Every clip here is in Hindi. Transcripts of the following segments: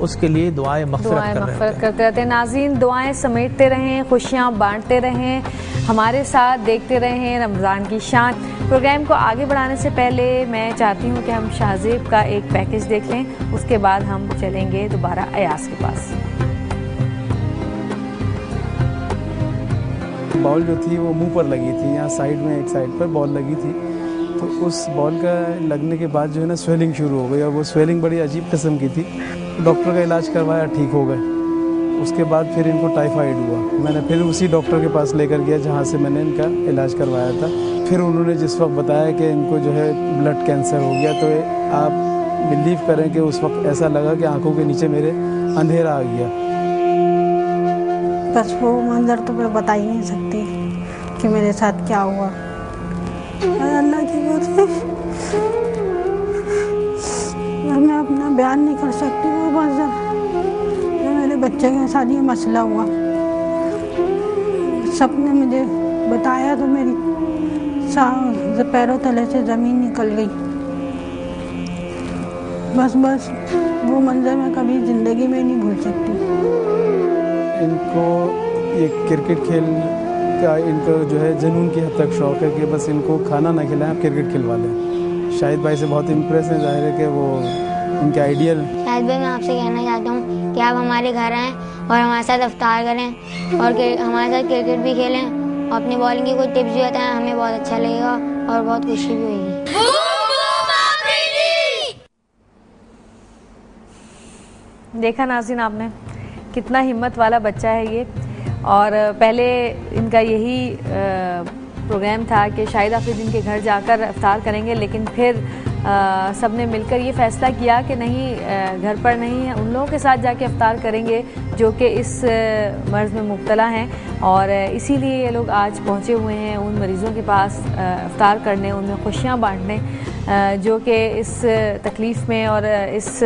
उसके लिए दुआएं मग़फ़िरत करते रहते हैं। नाज़रीन, दुआएं समेटते रहें, खुशियाँ बांटते रहें, हमारे साथ देखते रहें रमज़ान की शान। प्रोग्राम को आगे बढ़ाने से पहले मैं चाहती हूँ कि हम शाहज़ेब का एक पैकेज देख लें, उसके बाद हम चलेंगे दोबारा अयाज के पास। बॉल जो थी वो मुंह पर लगी थी, यहाँ साइड में एक साइड पर बॉल लगी थी, तो उस बॉल का लगने के बाद जो है ना स्वेलिंग शुरू हो गई और वो स्वेलिंग बड़ी अजीब किस्म की थी। डॉक्टर का इलाज करवाया, ठीक हो गए। उसके बाद फिर इनको टाइफाइड हुआ। मैंने फिर उसी डॉक्टर के पास लेकर गया जहाँ से मैंने इनका इलाज करवाया था। फिर उन्होंने जिस वक्त बताया कि इनको जो है ब्लड कैंसर हो गया, तो आप बिलीव करें कि उस वक्त ऐसा लगा कि आंखों के नीचे मेरे अंधेरा आ गया। बस वो मंजर तो मैं बता ही नहीं सकती कि मेरे साथ क्या हुआ। अल्लाह की बात है, मैं अपना बयान नहीं कर सकती वो मंजर। मेरे बच्चे के साथ ये मसला हुआ, सबने मुझे बताया तो मेरी पैरों तले से ज़मीन निकल गई। बस वो मंजर मैं कभी ज़िंदगी में नहीं भूल सकती। इनको ये क्रिकेट खेल का इनको जो है जुनून की हद तक शौक़ है कि बस इनको खाना ना खिलाएं, आप क्रिकेट खिलवा लें। शाहिद भाई से बहुत इम्प्रेस है, जाहिर है कि वो इनके आइडियल। शाहिद भाई, मैं आपसे कहना चाहता हूँ कि आप हमारे घर आएँ और हमारे साथ इफ्तार करें और हमारे साथ क्रिकेट भी खेलें और अपनी बॉलिंग की कोई टिप्स भी बताएं, हमें बहुत अच्छा लगेगा और बहुत खुशी भी होगी। देखा नाज़रीन आपने, कितना हिम्मत वाला बच्चा है ये। और पहले इनका यही प्रोग्राम था कि शाहिद आफरीदी इनके घर जाकर इफ्तार करेंगे, लेकिन फिर सब ने मिलकर ये फ़ैसला किया कि नहीं, घर पर नहीं, उन लोगों के साथ जाके इफ्तार करेंगे जो कि इस मर्ज़ में मुब्तला हैं। और इसीलिए ये लोग आज पहुँचे हुए हैं उन मरीज़ों के पास इफ्तार करने, उनमें खुशियाँ बांटने जो कि इस तकलीफ़ में और इस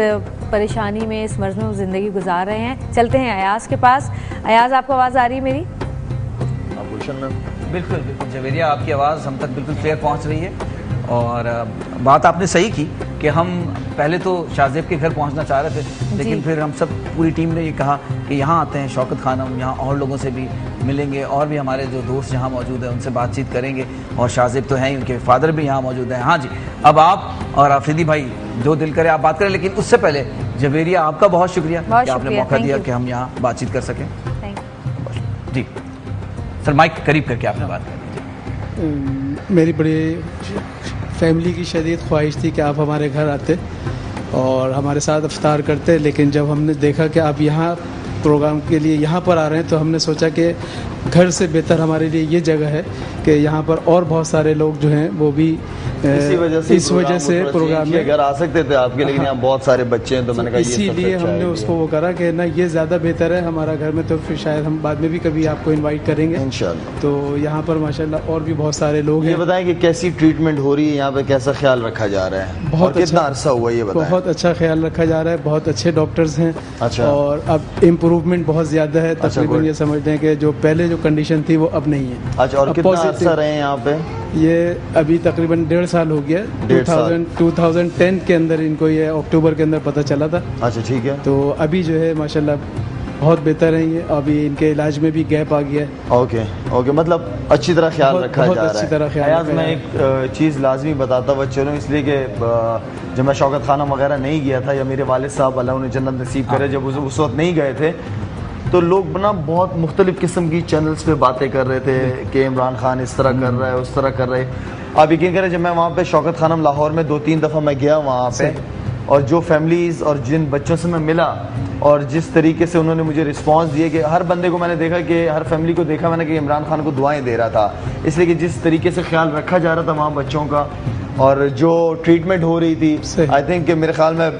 परेशानी में, इस मर्ज़ में वो ज़िंदगी गुजार रहे हैं। चलते हैं अयाज़ के पास। अयाज़, आपको आवाज़ आ रही है मेरी? बिल्कुल बिल्कुल जवेरिया, आपकी आवाज़ हम तक बिल्कुल क्लियर पहुंच रही है। और बात आपने सही की कि हम पहले तो शाहज़ेब के घर पहुंचना चाह रहे थे, लेकिन फिर हम सब पूरी टीम ने ये कहा कि यहाँ आते हैं शौकत खानम, यहाँ और लोगों से भी मिलेंगे और भी हमारे जो दोस्त यहाँ मौजूद हैं उनसे बातचीत करेंगे। और शाहज़ेब तो हैं ही, उनके फादर भी यहाँ मौजूद हैं। हाँ जी, अब आप और आफरीदी भाई जो दिल करे आप बात करें, लेकिन उससे पहले जवेरिया आपका बहुत शुक्रिया कि आपने मौका दिया कि हम यहाँ बातचीत कर सकें। जी सर, माइक करीब करके आपने बात कर। मेरी बड़ी फैमिली की शदीद ख्वाहिश थी कि आप हमारे घर आते और हमारे साथ इफ्तार करते, लेकिन जब हमने देखा कि आप यहाँ प्रोग्राम के लिए यहाँ पर आ रहे हैं तो हमने सोचा कि घर से बेहतर हमारे लिए ये जगह है कि यहाँ पर और बहुत सारे लोग जो हैं वो भी इस वजह से प्रोग्राम में घर आ सकते थे आपके, लेकिन यहाँ बहुत सारे बच्चे हैं तो मैंने कहा इसीलिए हमने उसको वो करा कि ना ये ज़्यादा बेहतर है हमारा घर में, तो फिर शायद हम बाद में भी कभी आपको इनवाइट करेंगे इंशाल्लाह। तो यहाँ पर माशाल्लाह और भी बहुत सारे लोग हैं। ये बताएं कि कैसी ट्रीटमेंट हो रही है यहाँ पे, कैसा ख्याल रखा जा रहा है? बहुत कितना अरसा हुआ ये बताएं? बहुत अच्छा ख्याल रखा जा रहा है, बहुत अच्छे डॉक्टर्स हैं। अच्छा। और अब इम्प्रूवमेंट बहुत ज़्यादा है, तकरीबन ये समझते हैं कि जो पहले जो कंडीशन थी वो अब नहीं है। अच्छा, और कितना अरसा रहे हैं यहाँ पे? ये अभी तकरीबन 1.5 साल हो गया। 2010 के अंदर इनको ये अक्टूबर के अंदर पता चला था। अच्छा, ठीक है। तो अभी जो है माशाल्लाह बहुत बेहतर है ये, अभी इनके इलाज में भी गैप आ गया है। ओके, मतलब अच्छी तरह ख्याल रखा जा रहा है। अच्छी तरह ख्याल। मैं एक चीज़ लाजमी बताता हुआ चलूँ, इसलिए कि जब मैं शौकत खानम वगैरह नहीं गया था, या मेरे वालिद साहब अल्लाह उन्हें जन्नत नसीब करे, जब उस वक्त नहीं गए थे, तो लोग ना बहुत मुख्तलिफ किस्म की चैनल्स पे बातें कर रहे थे कि इमरान खान इस तरह कर रहा है, उस तरह कर रहे हैं। आप यकीन करें, जब मैं वहाँ पे शौकत खानम लाहौर में 2-3 दफ़ा मैं गया वहाँ पे, और जो फैमिलीज़ और जिन बच्चों से मैं मिला और जिस तरीके से उन्होंने मुझे रिस्पांस दिए, कि हर बंदे को मैंने देखा कि हर फैमिली को देखा मैंने कि इमरान खान को दुआएं दे रहा था, इसलिए कि जिस तरीके से ख्याल रखा जा रहा था वहाँ बच्चों का और जो ट्रीटमेंट हो रही थी, आई थिंक मेरे ख्याल में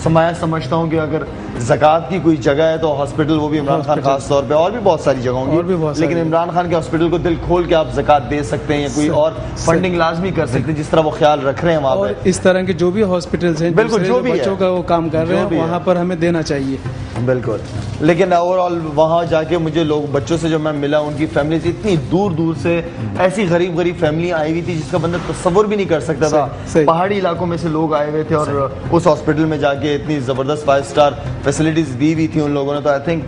मैं समझता हूँ कि अगर ज़कात की कोई जगह है तो हॉस्पिटल, वो भी इमरान खान खास तौर पे, और भी बहुत सारी जगह होंगी, लेकिन इमरान खान के हॉस्पिटल को दिल खोल के आप ज़कात दे सकते हैं या कोई और फंडिंग लाजमी कर सकते हैं, जिस तरह वो ख्याल रख रहे हैं वहाँ पे। इस तरह के जो भी हॉस्पिटल्स हैं, बिल्कुल, जो भी बच्चों का वो काम कर रहे हैं, वहाँ पर हमें देना चाहिए। बिल्कुल। लेकिन ओवरऑल वहाँ जाके मुझे लोग, बच्चों से जो मैं मिला, उनकी फैमिली से इतनी दूर दूर से ऐसी गरीब गरीब फैमिली आई हुई थी जिसका बंदा तस्वुर भी नहीं कर सकता था। पहाड़ी इलाकों में से लोग आए हुए थे और उस हॉस्पिटल में जाके इतनी ज़बरदस्त 5 स्टार फैसिलिटीज दी हुई थी उन लोगों ने। तो आई थिंक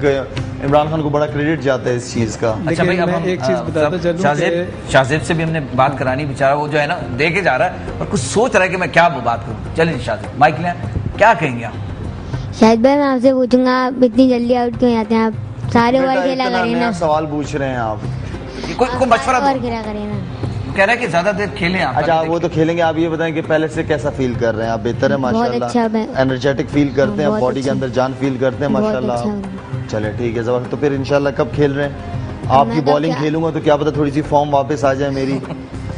इमरान खान को बड़ा क्रेडिट जाता है इस चीज़ का। अच्छा भाई, अब हम एक चीज़ बताता चलूं, शाहजेब से भी हमने बात करानी, बेचारा वो जो है ना देखे जा रहा है और कुछ सोच रहा है कि मैं क्या बात करूँ। चलिए शाहजेब, माइक लें, क्या कहेंगे आप? शायद भाई मैं आपसे पूछूंगा, आप इतनी जल्दी आउट क्यों जाते हैं? आप सारे ओवर खेला करें ना। सवाल पूछ रहे हैं आप, कोई मशवरा ओवर खेला करें ना। कह रहा है कि ज्यादा देर खेलें आप। अच्छा, वो तो खेलेंगे। आप ये बताएं कि पहले से कैसा फील कर रहे हैं आप? बेहतर है माशाल्लाह, अच्छा, एनर्जेटिक फील करते हैं, बॉडी के अंदर जान फील करते हैं माशाल्लाह। अच्छा। चले ठीक है जबरदस्त। तो फिर इंशाल्लाह कब खेल रहे हैं? आपकी बॉलिंग खेलूंगा तो क्या पता थोड़ी सी फॉर्म वापस आ जाए मेरी।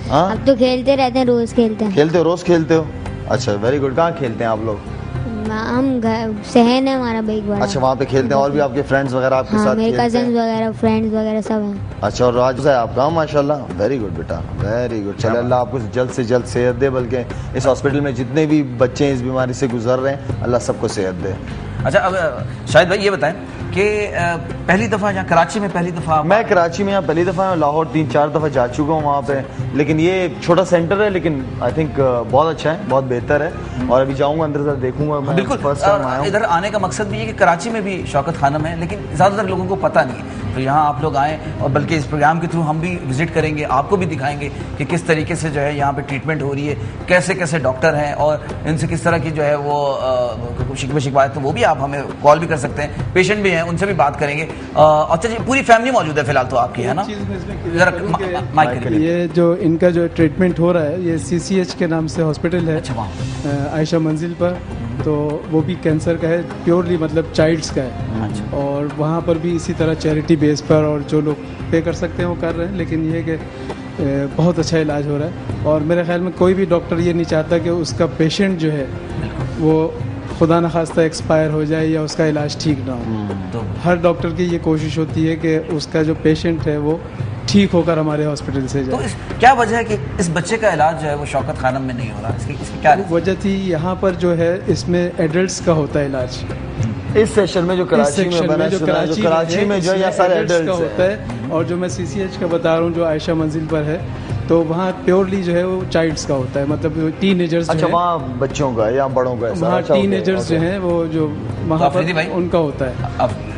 हाँ, अब तो खेलते रहते हैं, रोज खेलते हैं। खेलते हो? रोज खेलते हो? अच्छा, वेरी गुड। कहाँ खेलते हैं आप लोग? हम सहन है हमारा भाई बड़ा। अच्छा, वहाँ पे खेलते हैं। और भी आपके फ्रेंड्स वगैरह आपके साथ मेरे खेलते हैं? कजन्स वगैरह, फ्रेंड्स वगैरह सब हैं। अच्छा, और आज है आपका? माशाल्लाह, वेरी गुड बेटा, वेरी गुड। चले, अल्लाह आपको जल्द से जल्द सेहत दे। बल्कि इस हॉस्पिटल में जितने भी बच्चे इस बीमारी से गुजर रहे हैं, अल्लाह सबको सेहत दे। अच्छा, अब शाहिद भाई ये बताएं कि पहली दफ़ा यहाँ कराची में पहली दफ़ा? मैं कराची में यहाँ पहली दफ़ा, लाहौर 3-4 दफ़ा जा चुका हूँ वहाँ पे। लेकिन ये छोटा सेंटर है, लेकिन आई थिंक बहुत अच्छा है, बहुत बेहतर है। और अभी जाऊँगा अंदर से देखूंगा। मैं बिल्कुल, फर्स्ट टाइम आया हूँ। इधर आने का मकसद भी है कि कराची में भी शौकत खानम है, लेकिन ज़्यादातर लोगों को पता नहीं है। तो यहाँ आप लोग आएँ, और बल्कि इस प्रोग्राम के थ्रू हम भी विजिट करेंगे, आपको भी दिखाएंगे कि किस तरीके से जो है यहाँ पे ट्रीटमेंट हो रही है, कैसे कैसे डॉक्टर हैं और इनसे किस तरह की जो है वो शिकवायत, तो वो भी आप हमें कॉल भी कर सकते हैं। पेशेंट भी हैं, उनसे भी बात करेंगे। अच्छा जी, पूरी फैमिली मौजूद है फिलहाल तो आपकी, है ना? ये जो इनका जो ट्रीटमेंट हो रहा है, ये CCH के नाम से हॉस्पिटल है। अच्छा, आयशा मंजिल पर। तो वो भी कैंसर का है, प्योरली मतलब चाइल्ड्स का है। अच्छा। और वहाँ पर भी इसी तरह चैरिटी बेस पर, और जो लोग पे कर सकते हैं वो कर रहे हैं। लेकिन ये कि बहुत अच्छा इलाज हो रहा है। और मेरे ख्याल में कोई भी डॉक्टर ये नहीं चाहता कि उसका पेशेंट जो है वो खुदा न खास्ता एक्सपायर हो जाए या उसका इलाज ठीक ना हो। तो हर डॉक्टर की ये कोशिश होती है कि उसका जो पेशेंट है वो ठीक होकर हमारे हॉस्पिटल से जाए। तो क्या वजह है कि इस बच्चे का इलाज जो है वो शौकत खानम में नहीं हो रहा? इसकी क्या वजह थी? यहाँ पर जो है इसमें एडल्ट्स का होता है इलाज। इस सेशन में जो कराची में बना, जो कराची में जो है सारे एडल्ट्स का होता है। और जो मैं CCH का बता रहा हूँ, जो आयशा मंजिल पर है, तो वहाँ प्योरली जो है वो चाइल्ड्स का होता है, मतलब टीनेजर्स। अच्छा, वहाँ बच्चों का या बड़ों का? वहाँ टीनेजर्स जो हैं वो जो वहाँ पर उनका होता है।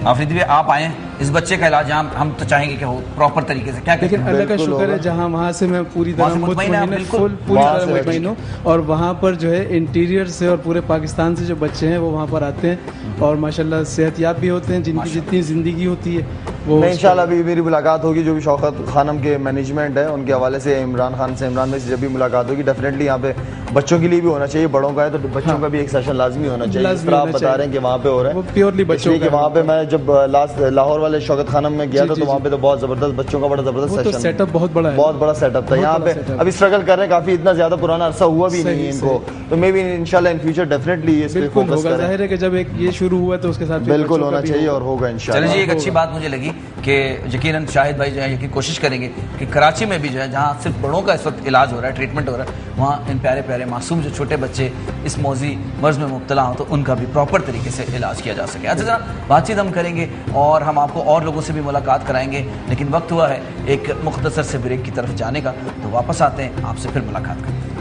आफरीदी भाई, आप आए इस बच्चे का इलाज यहाँ हम तो चाहेंगे कि हो प्रॉपर तरीके से। क्या लेकिन अल्लाह का शुक्र है, जहाँ वहाँ से मैं पूरी तरह पूरी तरह मुतमईन हूँ। और वहाँ पर जो है इंटीरियर से और पूरे पाकिस्तान से जो बच्चे हैं वो वहाँ पर आते हैं और माशाल्लाह सेहतयाब भी होते हैं, जिनकी जितनी ज़िंदगी होती है वो। इंशाल्लाह अभी मेरी मुलाकात होगी जो भी शौकत खानम के मैनेजमेंट है उनके हवाले से, इमरान खान से, इमरान भाई से जब भी मुलाकात होगी, डेफिनेटली यहाँ पे बच्चों के लिए भी होना चाहिए, बड़ों का है तो बच्चों का भी एक सेशन लाजमी होना चाहिए। जिस तरह आप बता रहे हैं कि वहाँ पे हो रहा है प्योरली बच्चों के। वहाँ पे मैं जब लास्ट लाहौर वाले शौकत खानम में गया था तो वहाँ पे तो बहुत जबरदस्त बच्चों का बड़ा जबरदस्त सेशन, सेटअप बहुत बड़ा है, बहुत बड़ा सेटअप था। यहाँ पे अभी स्ट्रगल कर रहे हैं काफी, इतना ज्यादा पुराना अरसा हुआ भी नहीं है इनको, तो मे बी इंशाल्लाह इन फ्यूचर डेफिनेटली इस पे फोकस करें। जाहिर है कि जब एक ये शुरू हुआ तो उसके साथ बिल्कुल होना चाहिए और होगा इंशाल्लाह। चलिए जी, एक अच्छी बात मुझे लगी कि यकीनन शाहिद भाई जो है यकीन कोशिश करेंगे कि कराची में भी जो है जहाँ सिर्फ बड़ों का इस वक्त इलाज हो रहा है, ट्रीटमेंट हो रहा है, वहाँ इन प्यारे प्यारे मासूम जो छोटे बच्चे इस मौजी मर्ज में मुब्तला हों तो उनका भी प्रॉपर तरीके से इलाज किया जा सके। अच्छा जरा बातचीत हम करेंगे और हम आपको और लोगों से भी मुलाकात कराएंगे, लेकिन वक्त हुआ है एक मुख्तसर से ब्रेक की तरफ जाने का, तो वापस आते हैं आपसे फिर मुलाकात करते हैं।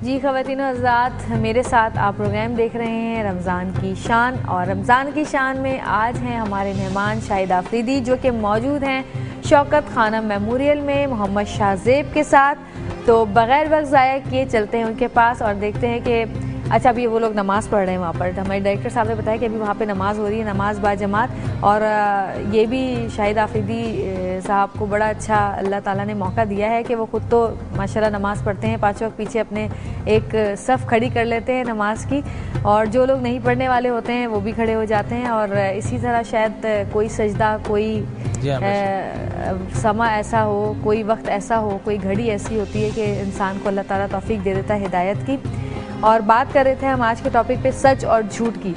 जी ख़वातीन व हज़रात, मेरे साथ आप प्रोग्राम देख रहे हैं रमज़ान की शान, और रमज़ान की शान में आज हैं हमारे मेहमान शाहिद आफरीदी जो कि मौजूद हैं शौकत खानम मेमोरियल में मोहम्मद शाहजेब के साथ। तो बग़ैर वक्त ज़ाया किए चलते हैं उनके पास और देखते हैं कि अच्छा अभी वो लोग नमाज़ पढ़ रहे हैं वहाँ पर। हमारे डायरेक्टर साहब ने बताया कि अभी वहाँ पे नमाज़ हो रही है, नमाज बाजमात। और ये भी शाहिद आफरीदी साहब को बड़ा अच्छा अल्लाह ताला ने मौका दिया है कि वो ख़ुद तो माशाल्लाह नमाज़ पढ़ते हैं, 5 वक्त पीछे अपने एक सफ़ खड़ी कर लेते हैं नमाज की, और जो लोग नहीं पढ़ने वाले होते हैं वो भी खड़े हो जाते हैं। और इसी तरह शायद कोई सजदा, कोई समा ऐसा हो, कोई वक्त ऐसा हो, कोई घड़ी ऐसी होती है कि इंसान को अल्लाह ताला तौफीक दे देता है हिदायत की। और बात कर रहे थे हम आज के टॉपिक पे सच और झूठ की।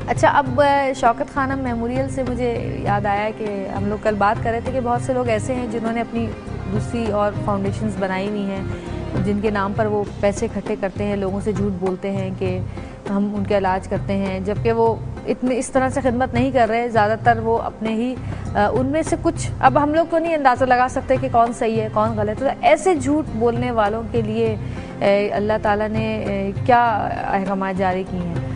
अच्छा, अब शौकत खानम मेमोरियल से मुझे याद आया कि हम लोग कल बात कर रहे थे कि बहुत से लोग ऐसे हैं जिन्होंने अपनी दूसरी और फाउंडेशंस बनाई हुई हैं जिनके नाम पर वो पैसे इकट्ठे करते हैं, लोगों से झूठ बोलते हैं कि हम उनका इलाज करते हैं, जबकि वो इतने इस तरह से खिदमत नहीं कर रहे, ज़्यादातर वो अपने ही उनमें से कुछ, अब हम लोग तो नहीं अंदाज़ा लगा सकते कि कौन सही है कौन गलत है, तो ऐसे झूठ बोलने वालों के लिए अल्लाह ताला ने क्या अहकाम जारी किए हैं?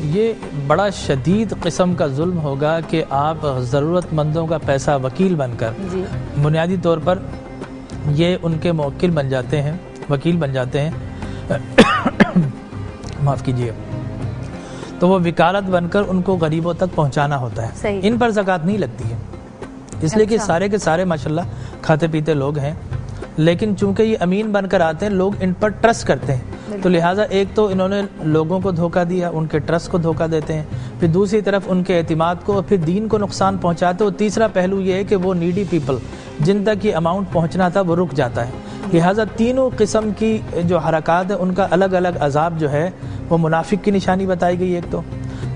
ये बड़ा शदीद किस्म का जुल्म होगा कि आप ज़रूरतमंदों का पैसा वकील बनकर बुनियादी तौर पर ये उनके मुवक्किल बन जाते हैं, वकील बन जाते हैं माफ़ कीजिए, तो वो वकालत बनकर उनको गरीबों तक पहुंचाना होता है। इन पर ज़कात नहीं लगती है, इसलिए कि सारे के सारे माशाल्लाह खाते पीते लोग हैं, लेकिन चूंकि ये अमीन बनकर आते हैं, लोग इन पर ट्रस्ट करते हैं, तो लिहाजा एक तो इन्होंने लोगों को धोखा दिया, उनके ट्रस्ट को धोखा देते हैं, फिर दूसरी तरफ उनके एतिमाद को, फिर दीन को नुकसान पहुंचाते हो। तीसरा पहलू ये है कि वो नीडी पीपल जिन तक ये अमाउंट पहुंचना था वो रुक जाता है। लिहाजा तीनों किस्म की जो हरकत है उनका अलग अलग अजाब जो है वो मुनाफिक की निशानी बताई गई एक तो।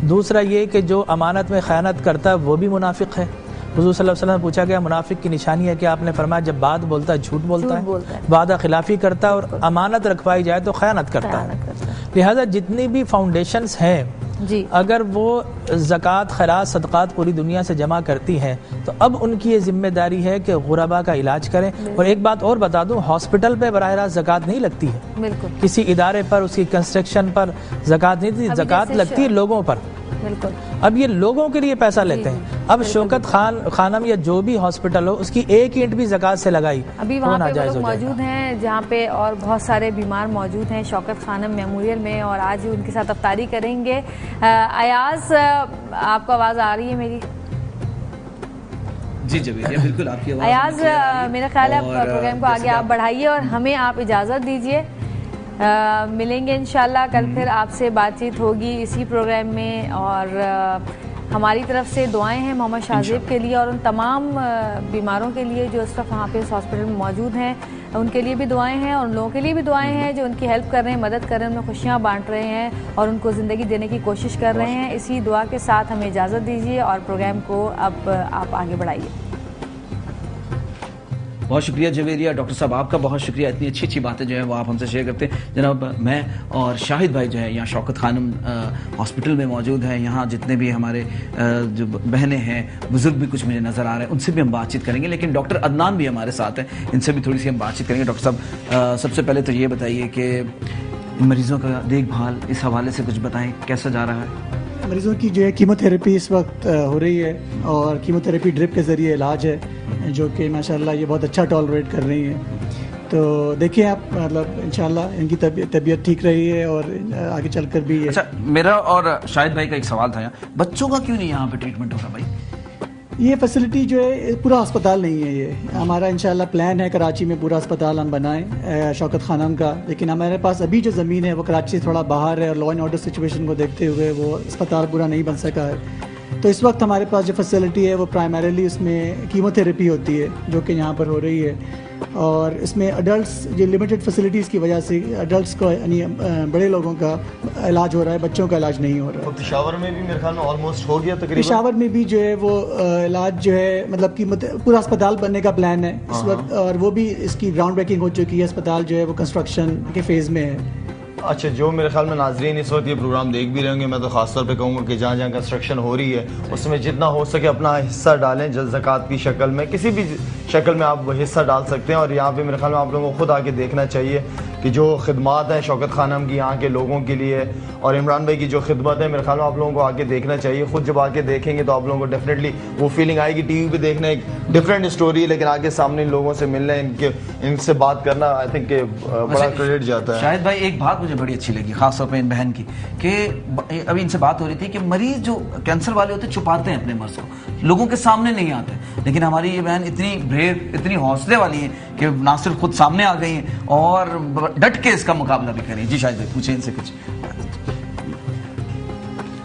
दूसरा ये कि जो अमानत में ख़यानत करता है वो भी मुनाफिक है। हुज़ूर सल्लल्लाहु अलैहि वसल्लम पूछा गया मुनाफिक की निशानी है कि आपने फरमाया जब बात बोलता है झूठ बोलता है, वादा खिलाफी करता है और अमानत रखवाई जाए तो ख़यानत करता है। लिहाजा जितनी भी फाउंडेशंस हैं अगर वो ज़कात खैरात सदक़ात पूरी दुनिया से जमा करती हैं तो अब उनकी ये जिम्मेदारी है कि गुरबा का इलाज करें। और एक बात और बता दूं, हॉस्पिटल पे बराह रास्त ज़कात नहीं लगती है, किसी इदारे पर उसकी कंस्ट्रक्शन पर ज़कात नहीं थी, ज़कात लगती है लोगों पर। अब ये लोगों के लिए पैसा लेते हैं। अब शौकत खानम या जो भी हॉस्पिटल हो उसकी एक ईंट भी ज़कात से लगाई अभी वहाँ पे लोग मौजूद हैं जहाँ पे, और बहुत सारे बीमार मौजूद हैं शौकत खानम मेमोरियल में, और आज उनके साथ अफ्तारी करेंगे। अयाज, आपको आवाज़ आ रही है मेरी? जी जवेरिया, बिल्कुल आपकी आवाज़। अयाज, मेरा ख्याल है प्रोग्राम को आगे आप बढ़ाइए और हमें आप इजाज़त दीजिए। मिलेंगे इंशाल्लाह कल, फिर आपसे बातचीत होगी इसी प्रोग्राम में। और हमारी तरफ से दुआएं हैं मोहम्मद शाहजेब के लिए और उन तमाम बीमारों के लिए जो इस वक्त वहाँ पे इस हॉस्पिटल में मौजूद हैं, उनके लिए भी दुआएं हैं और उन लोगों के लिए भी दुआएं हैं जो उनकी हेल्प कर रहे हैं, मदद कर रहे हैं, उन्हें खुशियाँ बांट रहे हैं और उनको ज़िंदगी देने की कोशिश कर रहे हैं। इसी दुआ के साथ हमें इजाज़त दीजिए और प्रोग्राम को अब आप आगे बढ़ाइए। बहुत शुक्रिया जवेरिया, डॉक्टर साहब आपका बहुत शुक्रिया, इतनी अच्छी अच्छी बातें जो है वो आप हमसे शेयर करते हैं। जनाब, मैं और शाहिद भाई जो है यहाँ शौकत खानम हॉस्पिटल में मौजूद हैं। यहाँ जितने भी हमारे जो बहनें हैं, बुजुर्ग भी कुछ मुझे नज़र आ रहे हैं, उनसे भी हम बातचीत करेंगे, लेकिन डॉक्टर अदनान भी हमारे साथ हैं, इनसे भी थोड़ी सी हम बातचीत करेंगे। डॉक्टर साहब, सबसे पहले तो ये बताइए कि मरीज़ों का देखभाल इस हवाले से कुछ बताएँ, कैसा जा रहा है? मरीज़ों की जो है कीमोथेरेपी इस वक्त हो रही है और कीमोथेरेपी ड्रिप के ज़रिए इलाज है जो कि माशाल्लाह ये बहुत अच्छा टॉलरेट कर रही हैं। तो देखिए आप, मतलब इंशाल्लाह इनकी तबीयत ठीक रही है और आगे चलकर भी है। अच्छा, मेरा और शाहिद भाई का एक सवाल था, यहाँ बच्चों का क्यों नहीं यहाँ पे ट्रीटमेंट हो रहा भाई? ये फैसिलिटी जो है पूरा अस्पताल नहीं है, ये हमारा इंशाल्लाह प्लान है कराची में पूरा अस्पताल हम बनाएं शौकत खानम का, लेकिन हमारे पास अभी जो ज़मीन है वो कराची से थोड़ा बाहर है और लॉ एंड ऑर्डर सिचुएशन को देखते हुए वो अस्पताल पूरा नहीं बन सका है। तो इस वक्त हमारे पास जो फैसिलिटी है वो प्राइमरीली उसमें कीमोथेरेपी होती है जो कि यहाँ पर हो रही है, और इसमें अडल्ट्स जो लिमिटेड फैसिलिटीज़ की वजह से अडल्ट्स को यानी बड़े लोगों का इलाज हो रहा है, बच्चों का इलाज नहीं हो रहा है। पेशावर में भी मेरे ख्याल में ऑलमोस्ट हो गया तकरीबन। पेशावर में भी जो है वो इलाज जो है मतलब कि पूरा अस्पताल बनने का प्लान है इस वक्त, और वो भी इसकी ग्राउंड ब्रेकिंग हो चुकी है, अस्पताल जो है वो कंस्ट्रक्शन के फेज़ में है। अच्छा, जो मेरे ख्याल में नाजरीन इस वक्त ये प्रोग्राम देख भी रहे होंगे, मैं तो खासतौर पे कहूँगा कि जहाँ जहाँ कंस्ट्रक्शन हो रही है उसमें जितना हो सके अपना हिस्सा डालें, ज़कात की शक्ल में, किसी भी शक्ल में आप हिस्सा डाल सकते हैं। और यहाँ पे मेरे ख्याल में आप लोगों को खुद आके देखना चाहिए कि जो खिदमत हैं शौकत खानम की यहाँ के लोगों के लिए और इमरान भाई की जो खिदमत है, मेरे ख्याल में आप लोगों को आके देखना चाहिए। खुद जब आके देखेंगे तो आप लोगों को डेफिनेटली वो फीलिंग आएगी। टीवी पे देखना एक डिफरेंट स्टोरी है, लेकिन आगे सामने इन लोगों से मिलना, इनसे बात करना, आई थिंक बड़ा क्रेडिट जाता है। शायद भाई एक बात मुझे बड़ी अच्छी लगी खासतौर पर इन बहन की, कि अभी इनसे बात हो रही थी कि मरीज जो कैंसर वाले होते छुपाते हैं अपने मर्ज को, लोगों के सामने नहीं आते, लेकिन हमारी ये बहन इतनी ब्रेव, इतनी हौसले वाली है कि ना सिर्फ खुद सामने आ गई हैं और डट के इसका मुकाबला भी करें। जी शायद पूछे इनसे कुछ,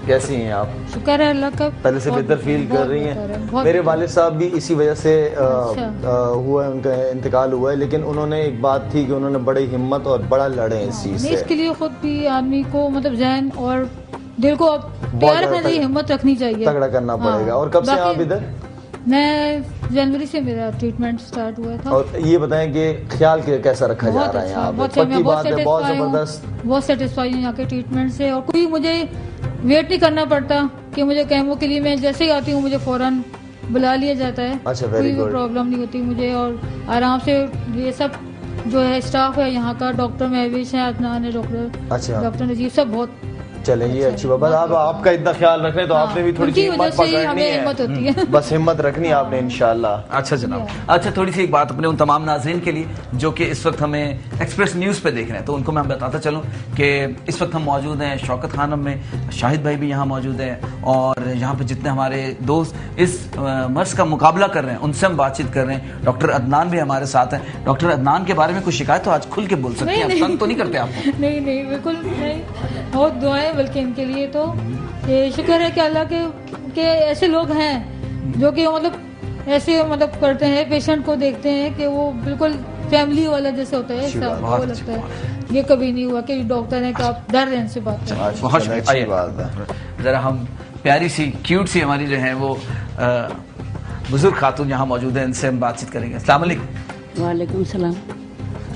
कैसी हैं आप? शुक्र है अल्लाह का, पहले से बेहतर फील कर रही हैं? मेरे वालिद साहब भी इसी वजह से हुआ है, उनका इंतकाल हुआ है, लेकिन उन्होंने एक बात थी कि उन्होंने बड़ी हिम्मत और बड़ा लड़े इस चीज से। इसके लिए खुद भी आदमी को मतलब जहन और दिल को प्यार करने की हिम्मत रखनी चाहिए, तगड़ा करना पड़ेगा। और कब से आप इधर? मैं जनवरी से मेरा ट्रीटमेंट स्टार्ट हुआ था। और ये बताएं कि ख्याल कैसा रखा जा रहा है यहाँ पे? बहुत जबरदस्त, बहुत सेटिस्फाई हूँ यहाँ के ट्रीटमेंट से, और कोई मुझे वेट नहीं करना पड़ता कि मुझे केमो के लिए मैं जैसे ही आती हूँ मुझे फौरन बुला लिया जाता है। अच्छा, कोई प्रॉब्लम नहीं होती मुझे, और आराम से ये सब जो है स्टाफ है यहाँ का, डॉक्टर महविश है, अदनान है, डॉक्टर नजीब, सब बहुत चलें, ये अच्छी बात। अब आपका इतना ख्याल रख रहे तो आपने भी थोड़ी सी हिम्मत पकड़नी है, बस हिम्मत रखनी है आपने इंशाल्लाह। अच्छा जनाब, अच्छा थोड़ी सी एक बात अपने उन तमाम नाज़रीन के लिए जो कि इस वक्त हमें एक्सप्रेस न्यूज़ पे देख रहे हैं, तो उनको मैं बताता चलूं कि इस वक्त हम मौजूद हैं शौकत खानम में, शाहिद भाई भी यहाँ मौजूद हैं, और यहाँ पे जितने हमारे दोस्त इस मर्ज का मुकाबला कर रहे हैं उनसे हम बातचीत कर रहे हैं। डॉक्टर अदनान भी हमारे साथ हैं। डॉक्टर अदनान के बारे में कुछ शिकायत तो आज खुल के बोल सकते हैं, तंग तो नहीं करते आपको? नहीं नहीं, बिल्कुल नहीं, बहुत दुआएं बल्कि इनके लिए तो ये शुक्र है कि अल्लाह के ऐसे लोग हैं जो कि मतलब ऐसे मतलब करते हैं, पेशेंट को देखते हैं कि वो बिल्कुल फैमिली वाला जैसे होता है, सब वो लगता है। ये कभी नहीं हुआ कि डॉक्टर ने कहा डर रहे इनसे बात करें। बहुत अच्छी बात है। जरा हम प्यारी सी क्यूट सी हमारी जो है वो बुजुर्ग खातून यहाँ मौजूद है, इनसे हम बातचीत करेंगे। अस्सलाम वालेकुम। वालेकुम सलाम।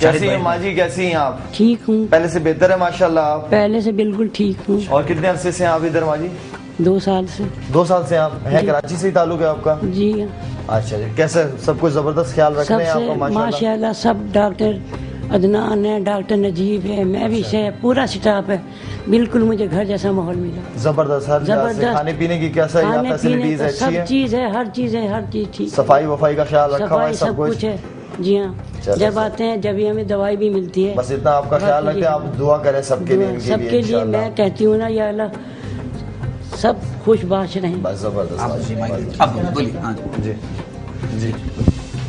कैसी हैं माँ जी, कैसी हैं आप? ठीक हूँ। पहले से बेहतर है माशाल्लाह आप? पहले से बिल्कुल ठीक हूँ। और कितने अरसे से हैं आप इधर माँ जी? 2 साल से। 2 साल से आप हैं? कराची से ही ताल्लुक है आपका? जी। अच्छा जी, कैसे सब कुछ जबरदस्त ख्याल रख रहे हैं आपका माशाल्लाह? सब डॉक्टर अदनान है, डॉक्टर नजीब है, मैं भी से पूरा स्टाफ है, बिल्कुल मुझे घर जैसा माहौल मिला। जबरदस्त। हर जबरदस्त। खाने पीने की कैसा है? फैसिलिटीज अच्छी है? सब चीज है, हर चीज है, हर चीज ठीक। सफाई वफाई का ख्याल रखा हुआ है? सब कुछ है जी हाँ। जब आते हैं जब ही हमें दवाई भी मिलती है। बस इतना आपका ख्याल रखते हैं, आप दुआ करें सबके लिए, सबके लिए। मैं कहती हूँ ना या अल्लाह सब खुश बाश रहें। बस जबरदस्त। जी जी।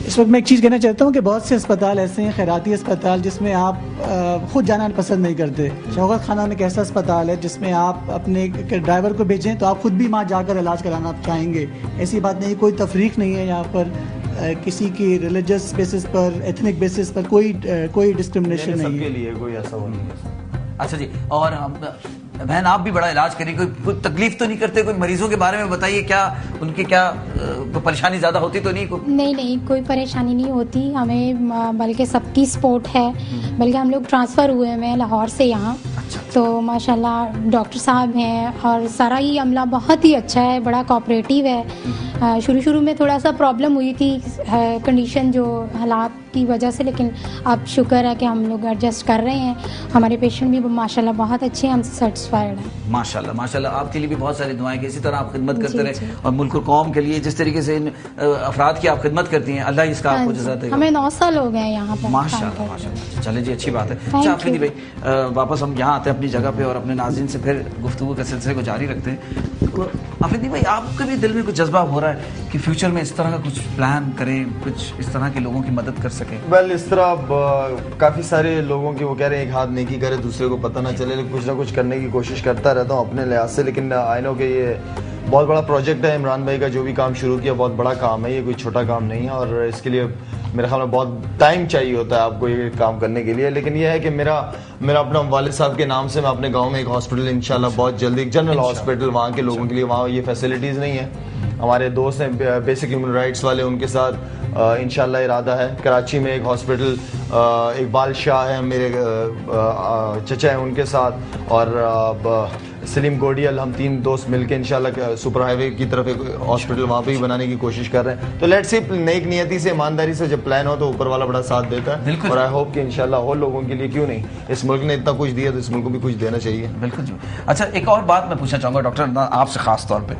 इस वक्त मैं एक चीज़ कहना चाहता हूँ कि बहुत से अस्पताल ऐसे हैं, खैराती अस्पताल, जिसमें आप खुद जाना पसंद नहीं करते। शौकत खानम एक ऐसा अस्पताल है जिसमें आप अपने ड्राइवर को भेजें तो आप खुद भी वहाँ जाकर इलाज कराना चाहेंगे। ऐसी बात नहीं, कोई तफरीक नहीं है यहाँ पर, किसी की रिलीजियस बेसिस पर, एथनिक बेसिस पर कोई डिस्क्रिमिनेशन नहीं है। सबके लिए कोई ऐसा वो नहीं है। अच्छा जी, और बहन आप भी बड़ा इलाज करें, कोई तकलीफ तो नहीं करते? कोई मरीजों के बारे में बताइए, क्या उनकी क्या परेशानी ज्यादा होती तो नहीं? नहीं, कोई परेशानी नहीं होती हमें, बल्कि सबकी सपोर्ट है। बल्कि हम लोग ट्रांसफ़र हुए हैं लाहौर से यहाँ। तो माशाल्लाह डॉक्टर साहब हैं और सारा ही अमला बहुत ही अच्छा है, बड़ा कोऑपरेटिव है। शुरू में थोड़ा सा प्रॉब्लम हुई थी कंडीशन जो हालात की वजह से, लेकिन अब शुक्र है कि हम लोग एडजस्ट कर रहे हैं। हमारे पेशेंट भी माशाल्लाह बहुत अच्छे हैं, हमसे सेटिस्फाइड हैं। माशाल्लाह माशाल्लाह। आपके लिए भी बहुत सारी दुआएं कि इसी तरह आप खिदमत करते रहे और मुल्क और कौम के लिए जिस तरीके से इन अफराद की आप खिदमत करती हैं, अल्लाह इसका आपको जज़ा देगा। हमें 9 साल हो गए यहाँ पर। माशाल्लाह माशाल्लाह। चले जी, अच्छी बात है। अच्छा आफरीदी भाई, वापस हम यहाँ आते हैं अपनी जगह पे और अपने नाज़रीन से फिर गुफ्तगू के सिलसिले को जारी रखते हैं। तो आफरीदी भाई, आपके भी दिल में कुछ जज्बा हो रहा है कि फ्यूचर में इस तरह का कुछ प्लान करें, कुछ इस तरह के लोगों की मदद कर सकें? वेल, इस तरह काफ़ी सारे लोगों की वो कह रहे हैं एक हाथ नेकी करे दूसरे को पता ना चले, लेकिन कुछ ना कुछ करने की कोशिश करता रहता हूँ अपने लिहाज से। लेकिन आई नो कि ये बहुत बड़ा प्रोजेक्ट है। इमरान भाई का जो भी काम शुरू किया बहुत बड़ा काम है, ये कोई छोटा काम नहीं है, और इसके लिए मेरे ख्याल में बहुत टाइम चाहिए होता है आपको ये काम करने के लिए। लेकिन ये है कि मेरा अपना वालिद साहब के नाम से मैं अपने गांव में एक हॉस्पिटल इंशाल्लाह बहुत जल्दी, एक जनरल हॉस्पिटल वहाँ के लोगों के लिए, वहाँ ये फैसिलिटीज़ नहीं है। हमारे दोस्त हैं बेसिक ह्यूमन राइट्स वाले, उनके साथ इंशाल्लाह इरादा है। कराची में एक हॉस्पिटल, इकबाल शाह है मेरे चचा हैं, उनके साथ, और सलीम गोडियल, हम 3 दोस्त मिलकर इंशाल्लाह सुपर हाईवे की तरफ एक हॉस्पिटल वहाँ पे भी बनाने की कोशिश कर रहे हैं। तो लेट्स सी, नेक नियति से, ईमानदारी से जब प्लान हो तो ऊपर वाला बड़ा साथ देता है, और आई होप कि इंशाल्लाह हो लोगों के लिए। क्यों नहीं, इस मुल्क ने इतना कुछ दिया तो इस मुल्क को भी कुछ देना चाहिए। बिल्कुल जी। अच्छा, एक और बात मैं पूछना चाहूँगा डॉक्टर आपसे ख़ास तौर पर,